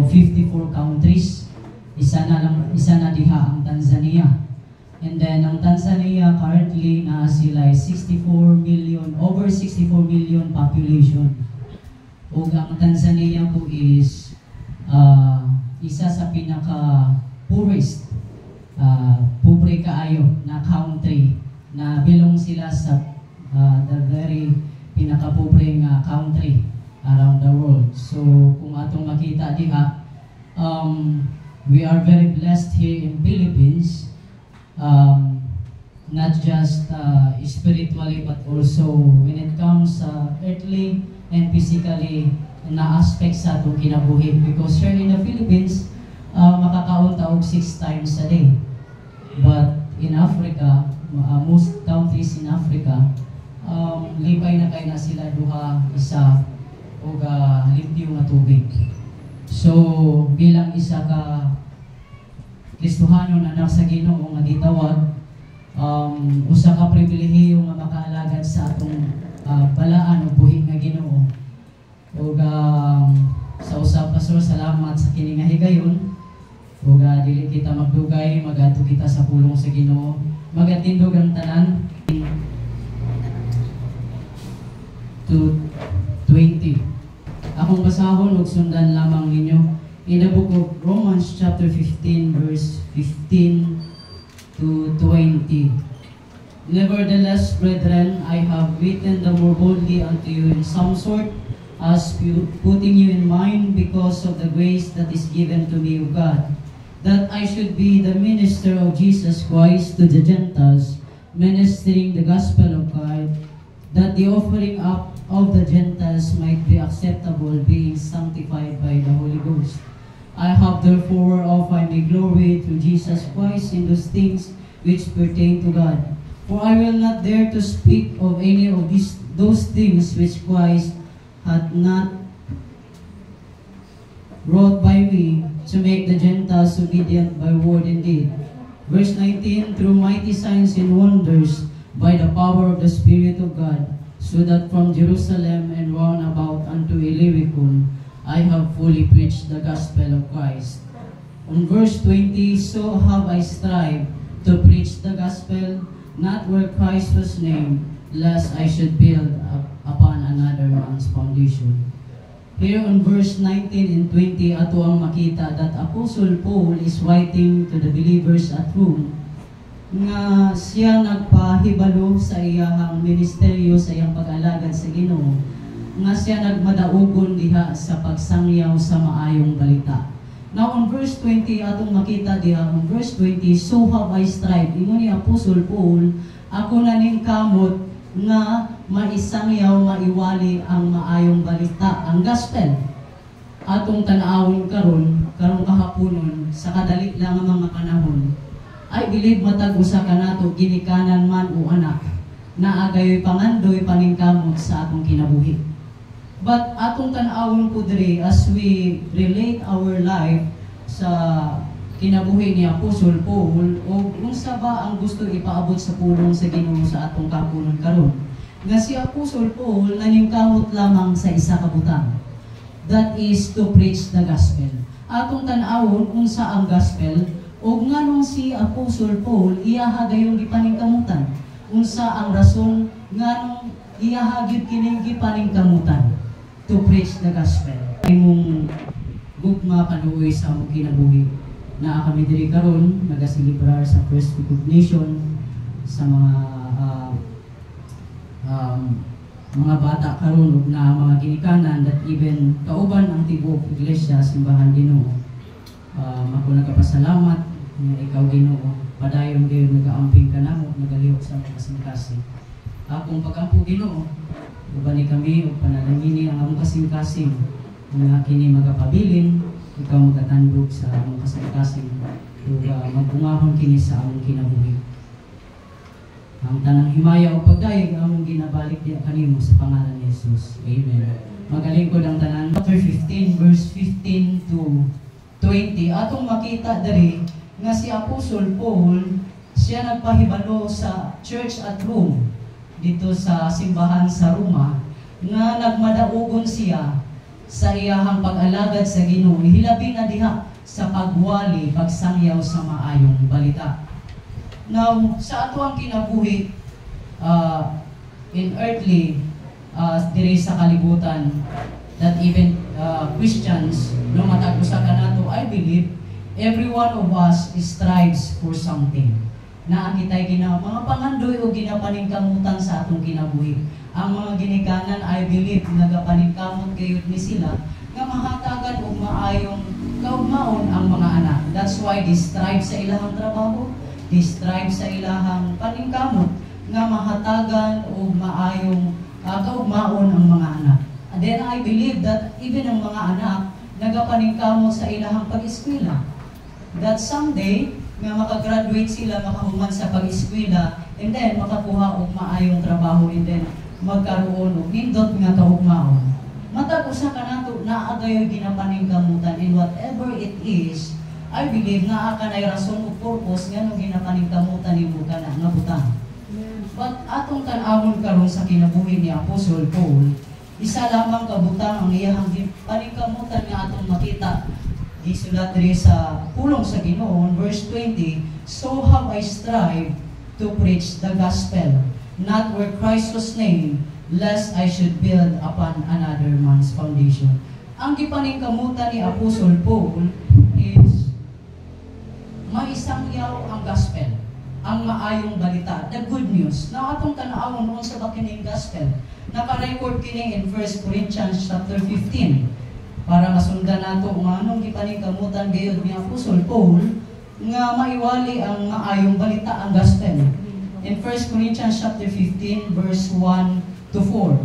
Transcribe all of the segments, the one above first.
54 countries. Isa na diha ang Tanzania. And then ang Tanzania currently na sila ay 64 million, over 64 million population. O ang Tanzania po is isa sa pinaka poorest, pobre kaayo na country na belong sila sa the very pinaka-pobreng country around the world. So kung atong makita diha, we are very blessed here in Philippines, not just spiritually but also when it comes earthly and physically na aspect sa atong kinabuhi, because here in the Philippines makakaon ta og 6 times a day, but in Africa, most countries in Africa, lipay na kay na sila duha isa og limpyo nga tubig. So bilang isa ka Kristohanon anak sa Ginoo nga gitawag, usa ka pribilehiyo nga makaalagad sa atong balaan o buhi nga Ginoo. Ug sa usab pastor, salamat sa kini nga higayon. Ug dili kita magdugay, magadto kita sa pulong sa Ginoo. Magatindog ang tanan to 20. Akong basahon ug sundan lamang ninyo in the book of Romans chapter 15 verse 15 to 20. Nevertheless, brethren, I have written the more boldly unto you in some sort, as putting you in mind because of the grace that is given to me of God, that I should be the minister of Jesus Christ to the Gentiles, ministering the gospel of God, that the offering up of the Gentiles might be acceptable, being sanctified by the Holy Ghost. I have therefore offered my glory through Jesus Christ in those things which pertain to God. For I will not dare to speak of any of those things which Christ hath not wrought by me, to make the Gentiles obedient by word and deed. Verse 19, through mighty signs and wonders, by the power of the Spirit of God, so that from Jerusalem and round about unto Illyricum, I have fully preached the gospel of Christ. On verse 20, so have I strived to preach the gospel, not where Christ was named, lest I should build upon another man's foundation. Here on verse 19 and 20, ato ang makita that Apostle Paul is writing to the believers at Rome, nga siya nagpahibalo sa iyang ministeryo sa iyang pag-alagad sa Ginoo, nga siya nagmadaugon diha sa pagsangyaw sa maayong balita. Now on verse 20 atong makita diha, on verse 20, so have I strived, ingon ni Apostle Paul, ako na ning kamot nga maisangyaw, maiwali ang maayong balita, ang gospel. Atong tan-awon karong kahaponon sa kadali lang ang mga panahon, I believe matag usa ka nato ginikanan man o anak na agayoy pangandoy paningkamot sa atong kinabuhi. But atong tan-awon po diri as we relate our life sa kinabuhi ni Apostle Paul, o unsa ba ang gusto ipaabot sa pulong sa Ginoo sa atong kapunon karon. Nga si Apostle Paul naningkamot lamang sa isa ka butang, that is to preach the gospel. Atong tan-awon unsa ang gospel, o nganong si Apostle Paul iyaha gayong gipaningkamutan, unsa ang rason nganong iyaha gyud kining gipaningkamutan to preach the gospel. Imong gugma kanuoy sa among kinabuhi. Naa kami diri karon nagasilibrar sa first recognition sa mga bata karon ug na mga ginikanan that even kauban ang tibuok iglesia simbahan Ginoo. Ako nagapasalamat nga ikaw Ginoo, padayon gyud nagaamping kanamo, nagalihok sa among kasing-kasing. Akong pag-ampo Ginoo, ubani kami ug panalangini ang among kasing-kasing nga kini magapabilin, ikaw magatandog sa among kasing-kasing ug magbungahon kini sa among kinabuhi. Ang tanang himaya o pagdayeg among ginabalik diha kanimo sa pangalan ni Jesus. Amen. Magalingkod ang tanan. Chapter 15 verse 15 to 20. Atong makita diri nga si Apostle Paul, siya nagpahibalo sa church at Rome, dito sa simbahan sa Roma, nga nagmadaugon siya sa iyahang pag-alagad sa Ginoo, hilabi na diha sa pagwali, pagsangyaw sa maayong balita. Now, sa ato ang kinabuhi, in earthly, diri sa kalibutan, that even Christians, no matag usa ka nato, I believe, every one of us strives for something. Na kita'y mga pangandoy o ginapaningkamutan sa atong kinabuhi. Ang mga ginikanan, I believe, nagapaningkamot kayo ni sila, nga mahatagan o maayong kaugmaon ang mga anak. That's why they strive sa ilahang trabaho, they strive sa ilahang paningkamot, nga mahatagan o maayong kaugmaon ang mga anak. And then I believe that even ang mga anak, nagapaningkamot sa ilahang pag-eskwela. That someday, nga makagraduate sila, makahuman sa pag-eskwela, and then makakuha og maayong trabaho, and then magkaroon og nindot nga kaugmaon. Matag usa ka nato naa gayoy ginapaningkamutan in whatever it is. I believe naa ka nay rason ug purpose nganong ginapaningkamutan nimo kana nga butang. But atong tan-awon karon sa kinabuhi ni Apostol Paul, isa lamang ka butang ang iyang paningkamutan nga atong makita. Gisulat diri sa pulong sa Ginoo, verse 20, "So have I strived to preach the gospel, not where Christ was named, lest I should build upon another man's foundation." Ang gipaningkamutan ni Apostol Paul is maisangyaw ang gospel, ang maayong balita, the good news. Na atong tan-awon noon sa bakining gospel, naka-record kini in 1 Corinthians chapter 15. Para masundan nato kung anong gipaningkamutan gayud ni Apostol Paul nga maiwali ang maayong balita, ang gospel. In 1 Corinthians chapter 15 verse 1 to 4.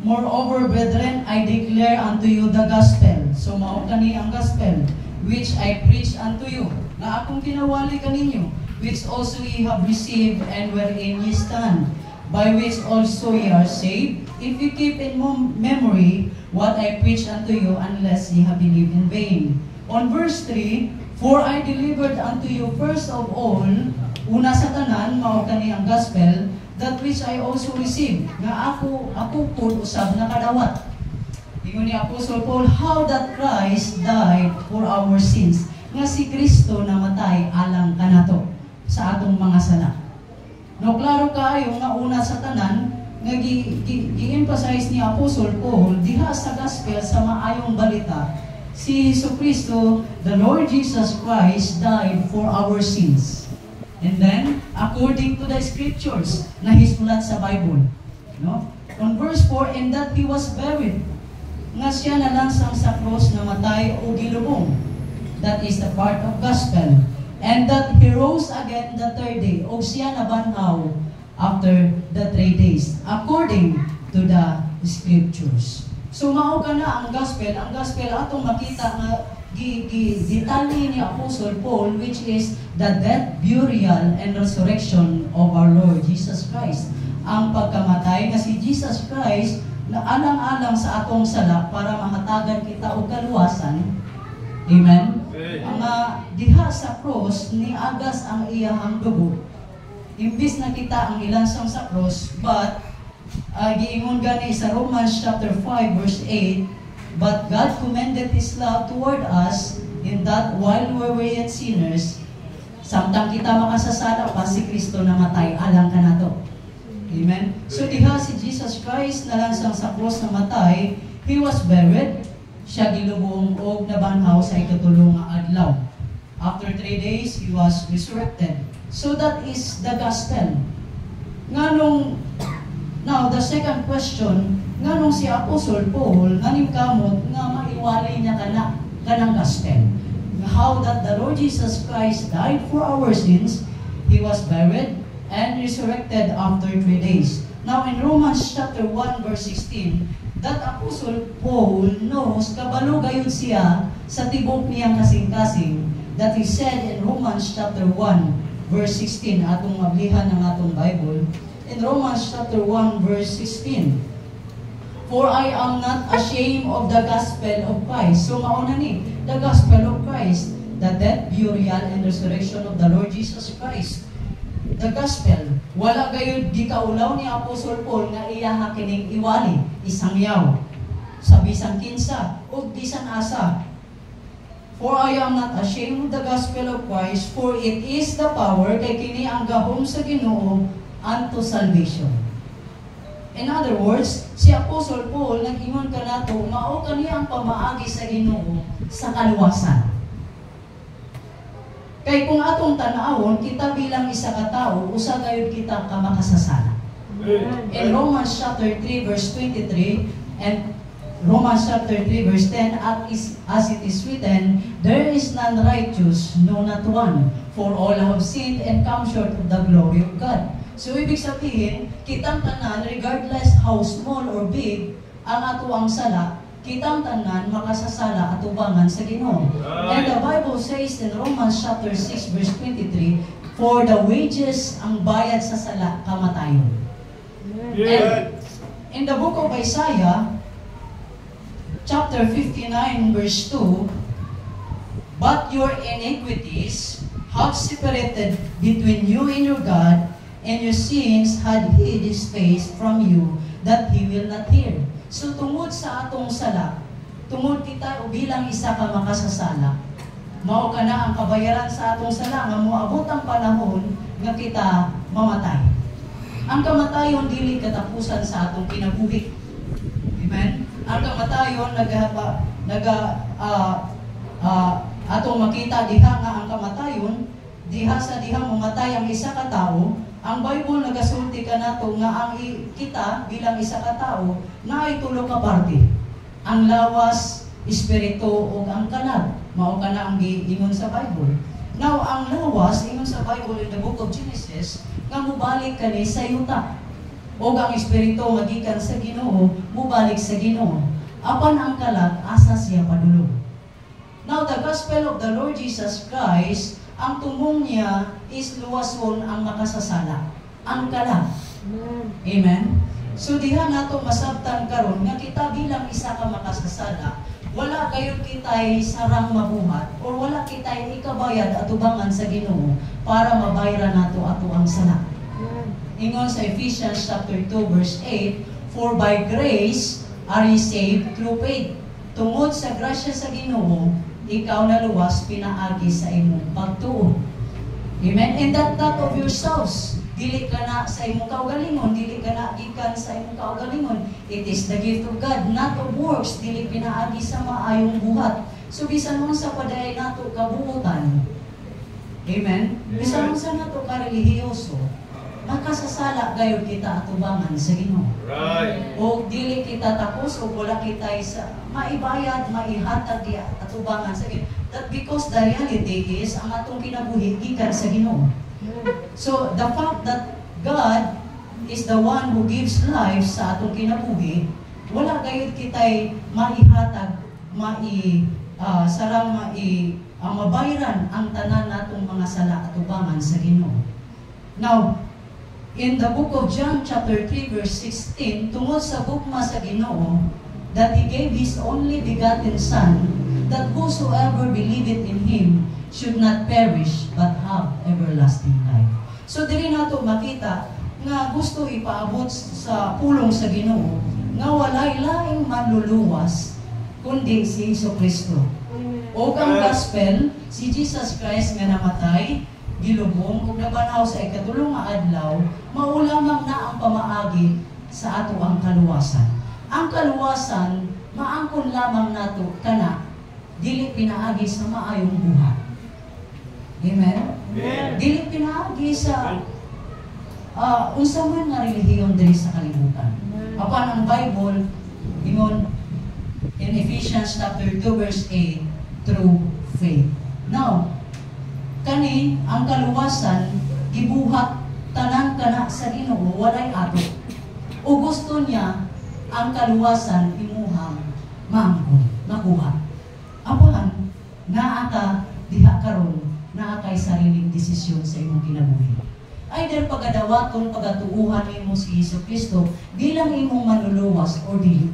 "Moreover, brethren, I declare unto you the gospel." So mao kani ang gospel which I preach unto you, na akong kinawali kaninyo, which also ye have received and wherein ye stand, by which also ye are saved, if you keep in memory what I preach unto you, unless ye have believed in vain. On verse 3, "For I delivered unto you first of all," una sa tanan, mao kani ang gospel, "that which I also received," nga ako pud usab nakadawat. Ingon ni Apostle Paul, "how that Christ died for our sins," nga si Kristo namatay alang kanato sa atong mga sala. No, klaro kaayo nga una sa tanan, nga gi-emphasize ni Apostle Paul diha sa gospel sa maayong balita, si Jesucristo, the Lord Jesus Christ, died for our sins. And then, according to the scriptures na hisulat sa Bible, no? On verse 4, "and that He was buried," nga siya nalansang sa cross, namatay o gilubong. That is the part of gospel. "And that He rose again the third day," o siya nabanhaw after the 3 days, according to the scriptures. So mao kana ang gospel. Ang gospel atong makita nga detalye ni Apostle Paul, which is the death, burial, and resurrection of our Lord Jesus Christ. Ang pagkamatay nga si Jesus Christ na alang-alang sa atong sala para mahatagan kita og kaluwasan. Amen? Ang diha sa cross, niagas ang iyahang dugo. Imbis na kita ang ilansang sa cross, but giingon gani sa Romans chapter 5 verse 8, "But God commended His love toward us, in that while we were yet sinners," samtang kita makasasala pa, si Kristo namatay alang kanato. Amen? So diha si Jesus Christ nalansang sa cross, namatay, He was buried, siya gilubong og nabanhaw sa ikatulong nga adlaw. After 3 days, He was resurrected. So that is the gospel. Now, the second question, nganong si Apostle Paul, naningkamot nga maiwalay niya kanang gospel. How that the Lord Jesus Christ died for our sins, He was buried, and resurrected after 3 days. Now, in Romans chapter 1 verse 16, that Apostle Paul knows, kabalo gayud siya sa tibok niyang kasing-kasing, that he said in Romans chapter 1 verse 16, atong mablihan ng atong Bible, in Romans chapter 1 verse 16, "For I am not ashamed of the gospel of Christ." So mauna ni, the gospel of Christ, the death, burial, and resurrection of the Lord Jesus Christ. The gospel, wala gayud di kaulaw ni Apostle Paul nga iya kining iwali, isangyaw. sa bisan kinsa ug bisan asa. For I am not ashamed of the gospel of Christ, for it is the power, kay kini ang gahom sa Ginoo unto salvation. In other words, si Apostle Paul nag-ingon kanato, mao kani ang pamaagi sa Ginoo sa kaluwasan. Kay kung atong tan-awon, kita bilang isa ka tawo, usa gayud kita ka makasasala. In Romans chapter 3 verse 23 and Romans chapter 3 verse 10, as it is written, there is none righteous, no not one, for all have sinned and come short of the glory of God. So ibig sabihin, kitang tanan, regardless how small or big ang ato ang sala, kitang tanan makasasala at ubangan sa Ginoo. And the Bible says in Romans chapter 6 verse 23, for the wages, ang bayad sa sala, kamatayon. And in the book of Isaiah, chapter 59 verse 2, but your iniquities have separated between you and your God, and your sins had hid His face from you, that He will not hear. So tungod sa atong sala, tungod kita o bilang isa ka makasasala, mao ka na ang kabayaran sa atong sala, nga moabot ang panahon nga kita mamatay. Ang kamatayon dili katapusan sa atong kinabuhi. Amen? Ang kamatayon atong makita diha nga ang kamatayon diha sa diha mamatay ang isa ka tawo. Ang Bible nagasulti kanato nga ang kita bilang isa ka tawo na ay tulo ka parte. Ang lawas, espiritu ug ang kanal. Mao kana ang giingon sa Bible. Now ang lawas ingon sa Bible in the book of Genesis nga mobalik kani sa yuta. O ang espiritu magikan sa Ginoo, mubalik sa Ginoo. Apan ang kalat, asa siya padulong. Now, the gospel of the Lord Jesus Christ, ang tumong niya is luwason ang makasasala. Ang kalat. Amen? So, diha nato masabtan karon nga kita bilang isa ka makasasala, wala kayo kitay sarang mabuhat, or wala kitay ikabayad at ubangan sa Ginoo para mabayran nato ato ang sala. Ingon sa Ephesians chapter 2 verse 8, for by grace are ye saved through faith. Tungod sa grasya sa Ginoo, ikaw na luwas pinaagi sa imong pagtuo. Amen? And that not of yourselves. Dili ka na sa imong kaugalingon, dili ka na gikan sa imong kaugalingon. It is the gift of God, not of works, dili pinaagi sa maayong buhat. So bisan mo sa paday nato kabuutan. Amen? Bisan mo sa nato karelihiyoso, makasasala gayud kita at ubangan sa Ginoo. Right. O dili kita tapos o wala kita sa maibayad, maihatag at ubangan sa Ginoo. That because the reality is ang atong kinabuhi gikan sa Ginoo. So the fact that God is the one who gives life sa atong kinabuhi, wala gayud kitay maihatag, mabayran ang tanan natong mga sala at ubangan sa Ginoo. Now, in the book of John chapter 3 verse 16, tungod sa bugma sa Ginoo, that He gave His only begotten Son, that whosoever believeth in Him should not perish, but have everlasting life. So diri nato makita nga gusto ipaabot sa pulong sa Ginoo nga walay laing manluluwas kundi si Jesucristo. O ang gospel, si Jesus Christ nga namatay, gilubong ug nabanaw sa ikatulong nga adlaw, mao lamang na ang pamaagi sa ato ang kaluwasan. Ang kaluwasan maangkon lamang nato kana dili pinaagi sa maayong buhat. Amen? Dili pinaagi sa unsa man nga relihiyon diri sa kalibutan. Apan ang Bible ingon in Ephesians chapter 2 verse 8, through faith. Now, kani ang kaluwasan gibuhat tanan kana sa Ginoo walay ato. O gusto niya ang kaluwasan imuhang maangkon, makuha. Apan naa ka diha karon, naa kay sariling desisyon sa imong kinabuhi. Either pagadawaton, pagatuuhan nimo si Jesucristo bilang imong manluluwas o dili.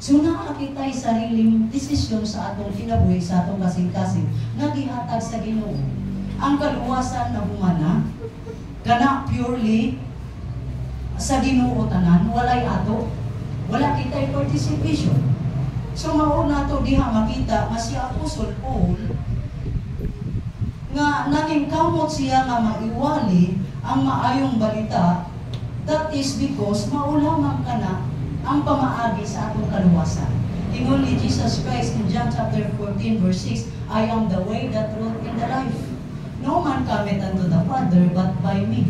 So nakakitay sariling desisyon sa atong kinabuhi, sa atong kasing-kasing, nga gihatag sa Ginoo. Ang kaluwasan na humana, kana purely sa Ginoo tanan, walay ato. wala kita'y participation. So mauna to diha makita nga si Apostol Paul nga naging kamot siya nga maiwali ang maayong balita. That is because maulamang ka na ang pamaagi sa atong kaluwasan. Ingon ni Jesus Christ in John chapter 14 verse 6, I am the way, the truth, and the life. No man cometh unto the Father but by me.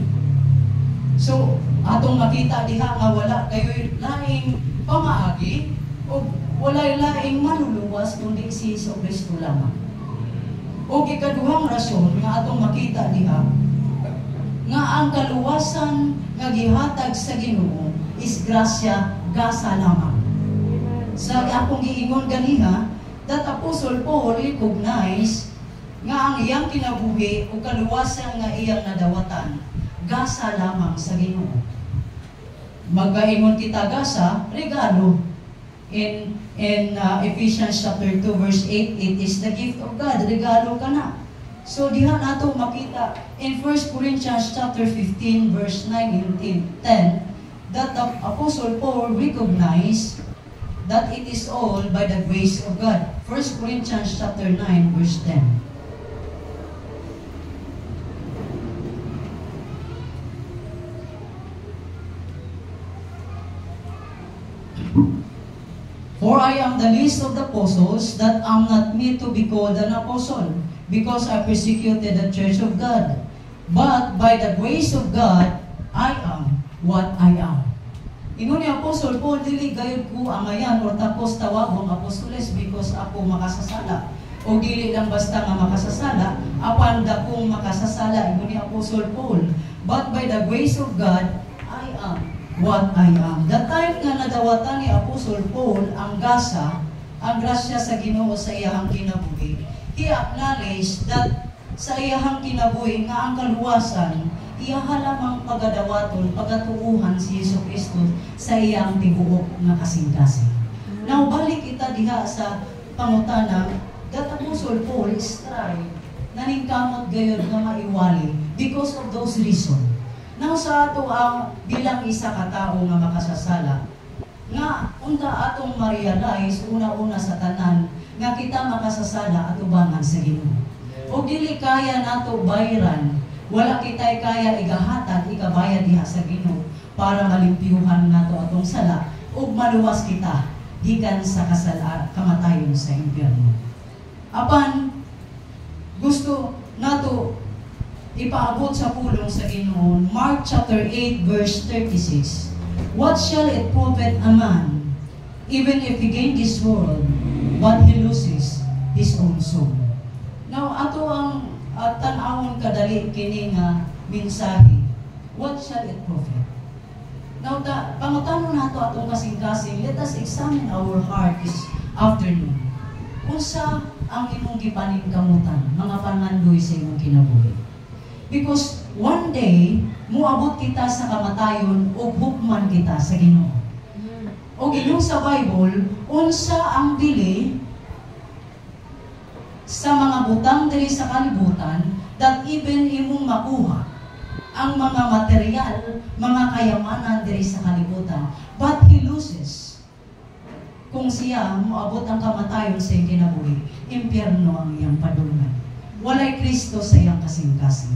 So, atong makita diha nga wala kayo'y laing pamaagi o wala'y laing manuluwas kundi si Hesus Kristo lamang. O ikaduhang rason nga atong makita diha nga ang kaluwasan nga gihatag sa Ginoo is grasya gasa lamang. Sa akong giingon ganiha, that Apostle Paul recognize nga ang iyang kinabuhi o kaluwasan nga iyang nadawatan, gasa lamang sa Ginoo. Magaingon kita gasa, regalo. In Ephesians chapter 2 verse 8, it is the gift of God, regalo ka na. So diha nato makita in 1 Corinthians chapter 15 verse 9 and 10 that the Apostle Paul recognized that it is all by the grace of God. 1 Corinthians chapter 9 verse 10. For I am the least of the apostles, that am not meet to be called an apostle, because I persecuted the church of God. But by the grace of God, I am what I am. Ingon ni Apostle Paul, dili gayud ko angayan or tapos tawagong apostoles because ako makasasala. O dili lang basta nga makasasala, apan dakong makasasala, ingon ni Apostle Paul. But by the grace of God, I am what I am. The time nga nadawatan ni Apostle Paul ang gasa, ang grasya sa Ginoo sa iyahang kinabuhi, he acknowledged that sa iyahang kinabuhi nga ang kaluwasan, iyaha lamang pagadawaton, pagatuuhan si Hesus Kristo sa iyang tibuok nga kasing-kasing. Now, balik kita diha sa pangutana, that Apostle Paul is try, naningkamot gayod nga maiwali because of those reasons. Now, sa ato ang bilang isa ka tao nga makasasala, nga unta atong ma-realize, una-una sa tanan, nga kita makasasala at ubangan sa Ginoo. O dili kaya nato bayran, wala kita'y kaya igahatag, ikabayad diha sa Ginoo para malimpiyuhan nato atong sala ug maluwas kita gikan sa kamatayon sa impyerno. Apan gusto nato ipaabot sa pulong sa Ginoo, Mark chapter 8 verse 36. What shall it profit a man even if he gain this world but he loses his own soul? Now ato ang tan-awon kadali kini nga mensahe. What shall it profit? Now pangutanon nato atong kasing-kasing, let us examine our heart this afternoon. Unsa ang imong gipaningkamutan, mga pangandoy sa imong kinabuhi? Because one day muabot kita sa kamatayon ug hukman kita sa Ginoo. O Ginoo sa Bible, unsa ang bili sa mga butang diri sa kalibutan that even imong makuha ang mga material, mga kayamanan diri sa kalibutan, but he loses. Kung siya moabot ang kamatayon sa iyang kinabuhi, impyerno ang iyang padulungan. Walay Kristo sa iyang kasing-kasing.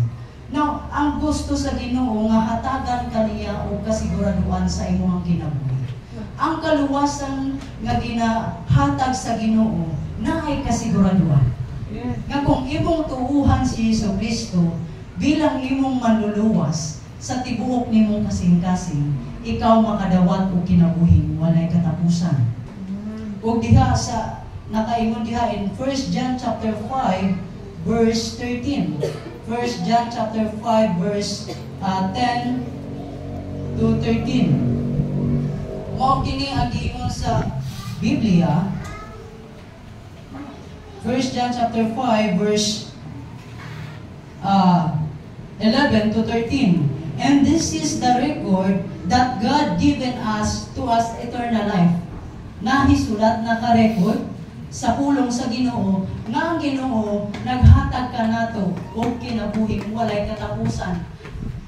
Now, ang gusto sa Ginoo nga hatagan kaniya o kasiguraduhan sa imong kinabuhi. Ang kaluwasan nga ginahatag sa Ginoo naay kasiguraduhan. Nga kung imong tuuhan si Hesus Kristo bilang imong manluluwas sa tibuok nimong kasing-kasing, ikaw makadawat o kinabuhing walay katapusan. O diha sa nakaingon diha in 1 John chapter 5 verse 13. 1 John chapter 5 verse 10 to 13. Mao kini ang giingon sa Biblia. 1 John chapter 5 verse 11 to 13. And this is the record that God given us to us eternal life. Nahisulat na ka-record sa pulong sa Ginoo nga ang Ginoo naghatag ka nato og kinabuhing walay katapusan.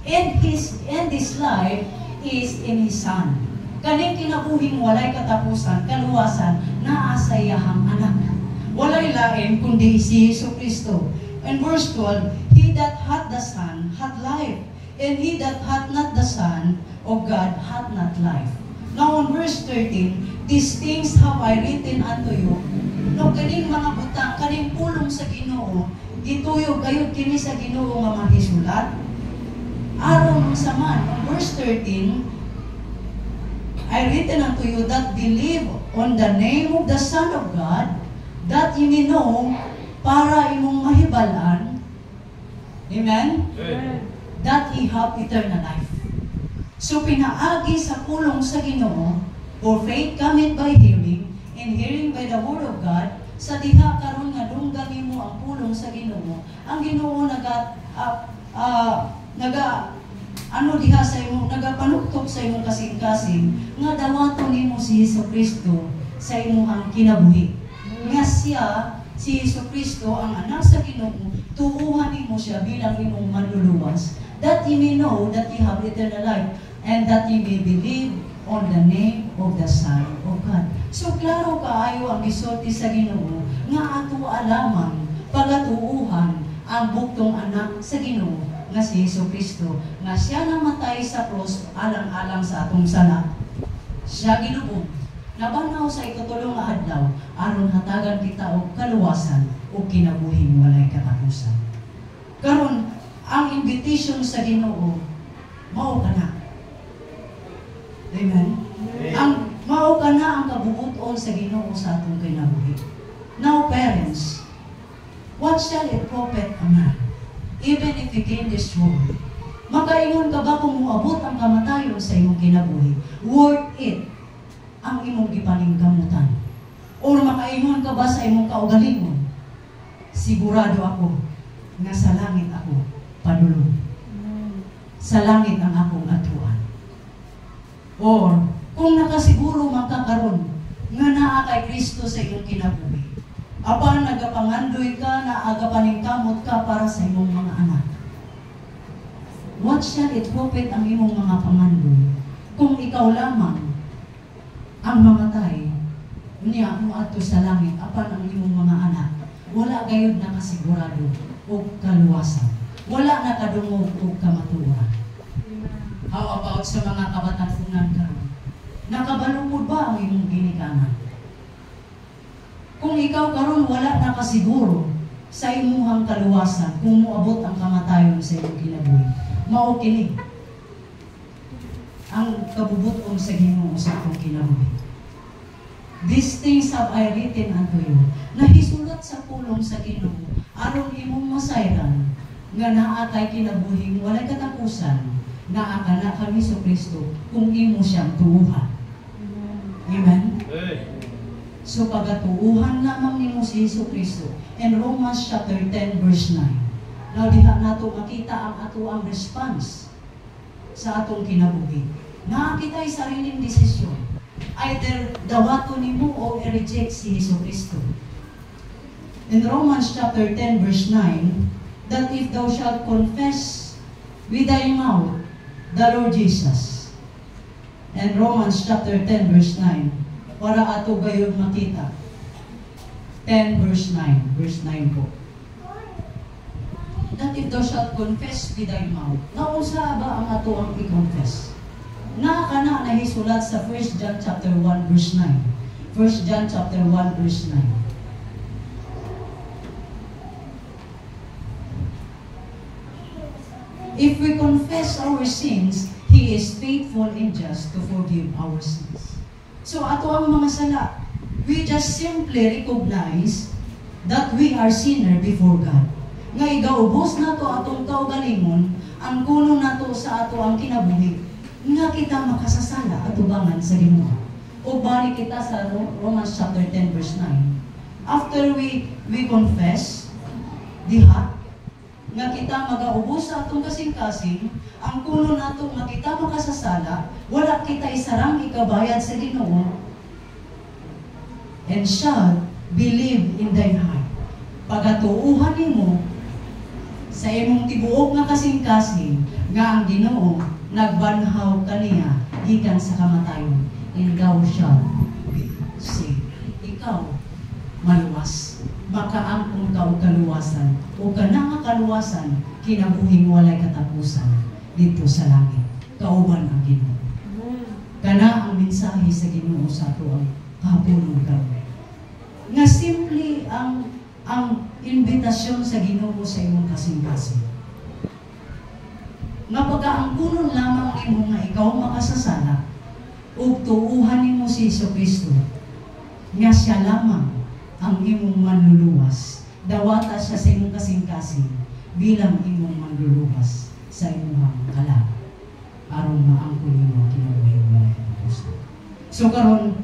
And this life is in His Son. Kaning kinabuhing walay katapusan, kaluwasan, naasayahang anak. Walay lain kundi si Jesucristo. In verse 12, He that hath the Son hath life, and he that hath not the Son of God hath not life. Now in verse 13, these things have I written unto you. No, kaning mga butang, kaning pulong sa Ginoo, gituyog kayo kini sa Ginoo nga mahisulat. Aron sa man, in verse 13, I written unto you that believe on the name of the Son of God, that ye may know, para imong mahibalan, amen? That ye have eternal life. So pinaagi sa pulong sa Ginoo, for faith cometh by hearing, and hearing by the word of God. Sa diha karon nga dunggan nimo ang pulong sa Ginoo, ang Ginoo diha sa imong nagapanuktok sa imong kasing-kasing nga dawaton nimo si Jesucristo sa imong kinabuhi. Nga siya si Jesucristo ang anak sa Ginoo, tuuhan nimo siya bilang imong manluluwas, that ye may know that ye have eternal life, and that ye may believe on the name of the Son of God. So klaro kaayo ang gisulti sa Ginoo nga ato alamang pagatuuhan ang buktong anak sa Ginoo nga si Jesucristo, nga siya namatay sa cross alang-alang sa atong sala. Siya gilubog, nabanaw sa ikatulong nga adlaw, aron hatagan kita og kaluwasan o kinabuhing walay katapusan. Karon ang invitation sa Ginoo, mao kana. Amen. Ang mao kana ang kabubuton sa Ginoo sa atong kinabuhi. Now parents, what shall it profit a man, even if he gain this world? Makaingon ka ba kung muabot ang kamatayon sa imong kinabuhi? Worth it ang imong gipaningkamutan? O makaingon ka ba sa imong kaugalingon? Sigurado ako nga sa langit ako padulong. Sa langit ang akong atuan. Or kung nakasiguro man ka karon nga naa kay Kristo sa imong kinabuhi, apan nagapangandoy ka na agapaningkamot ka para sa imong mga anak, what shall it profit ang imong mga pangandoy kung ikaw lamang ang mamatay niya mo ato sa langit, apan ang imong mga anak wala gayud nakasigurado o kaluwasan, wala nakadungog o kamatuoran? How about sa mga kabatanunan karon? Nakabalungod ba ang imong ginikanan? Kung ikaw karon wala nakasiguro sa imong kaluwasan, kung moabot ang kamatayon sa imong kinabuhi, mao kini ang kabubuton sa Ginoo sa atong kinabuhi. These things have I written unto you. Nahisulat sa pulong sa Ginoo aron imong masayran nga naa kay kinabuhing walay katapusan, naa kana kami sa Kristo kung imo siyang tuuhan. Amen. So pagatuuhan lamang nimo si Jesucristo. In Romans chapter 10 verse 9. Now diha nato makita ang atuang response sa atong kinabuhi. Nakakita ay sariling desisyon. Either dawato nimo o i-reject si Jesucristo. In Romans chapter 10 verse 9, that if thou shalt confess with thy mouth the Lord Jesus. And Romans chapter 10 verse 9, para ato gayon makita. 10 verse 9, verse 9 po. That if thou shalt confess with thy mouth, nausa ba ang ato ang i-confess? Nakakana na hisulat sa 1 John chapter 1 verse 9. 1 John chapter 1 verse 9. If we confess our sins, He is faithful and just to forgive our sins. So ato ang mga sala, we just simply recognize that we are sinner before God. Nga igaubos na to atong kaugalingon, ang kuno na to sa ato ang kinabuhi, nga kita makasasala at ubangan sa Ginoo. O balik kita sa Romans chapter 10 verse 9. After we confess, diha, nga kita magaubos sa atong kasing-kasing, ang kuno nato nga kita makasasala, wala kita isarang ikabayad sa Ginoo, and shall believe in thine heart. Pagatuuhan nimo sa imong tibuok nga kasing-kasing nga ang Ginoo nagbanhaw kaniya gikan sa kamatayon. and thou shalt be saved. Ikaw, maluwas. Makaangkong ka o kaluwasan. O ka na nga kaluwasan, kinabuhing walay katapusan dito sa langit. Kauban ang Ginoo. Kana ang mensahe sa Ginoo sa ato ang kahaponon karon. Nga simple ang invitasyon sa Ginoo sa imong kasing-kasing. Nga pagkaangkunon lamang imo nga ikaw makasasala ug tuuhan nimo si Jesucristo nga siya lamang ang imong manluluwas. Dawata siya sa imong kasing-kasing bilang imong manluluwas sa imong kalag aron maangkon nimo kinabuhi walay katapusan. So karon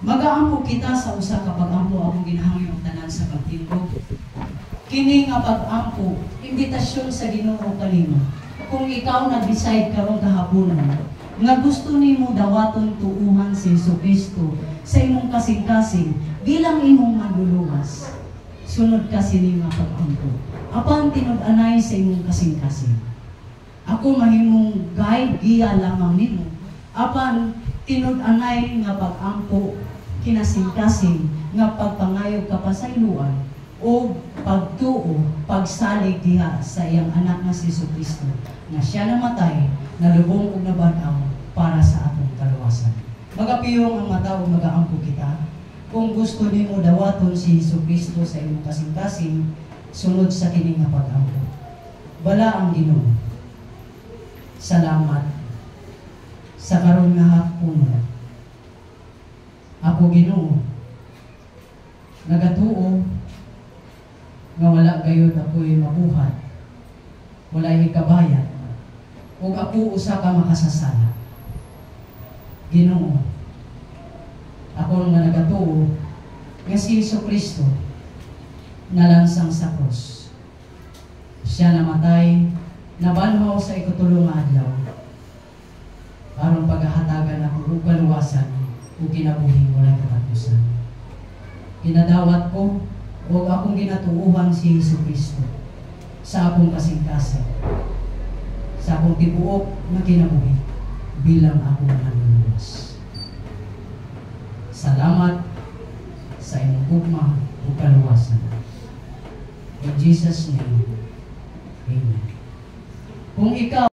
mag-aampo kita sa usa ka pag-ampo akong ginahangyo tanan sa pagtindog. Kini nga pag-ampo imbitasyon sa Ginoo kanimo. Kung ikaw nag-decide karon kahaponon nga gusto nimo dawaton tuuhan si Jesucristo sa imong kasing-kasing bilang imong manluluwas, sunod ka sini nga pag-ampo. Apan tinud-anay sa imong kasing-kasing. Ako mahimong guide, giya lamang nimo. Apan tinud-anay nga pag-ampo kinasing-kasing nga pagpangayo ka pa sa iluan o pagtuo, pagsalig diha sa iyang anak nga si Jesucristo nga siya namatay, nalubong ug nabanaw para sa atong kaluwasan. Magapiyong ang mata ug mag-aampo kita. Kung gusto nimo dawaton si Jesucristo sa imong kasing-kasing, sunod sa kini nga pag-ampo. Bala ang Ginoo. Salamat sa karon nga hapon. Ako Ginoo, nagatuo nga wala gayud ako'y mabuhat, walay ikabayad, ug ako usa ka makasasala. Ginoo, ako nga nagatuo nga si Jesucristo nalansang sa krus. Siya namatay, nabanhaw sa ikatulong nga adlaw aron paghahatagan ako og kaluwasan ug kinabuhi walay katapusan. Ginadawat ko o akong ginatuuhan si Jesucristo sa akong kasing-kasing, sa akong tibuok na kinabuhi bilang akong manluluwas. Salamat sa imong gugma o kaluwasan. In Jesus' name, Amen. Kung ikaw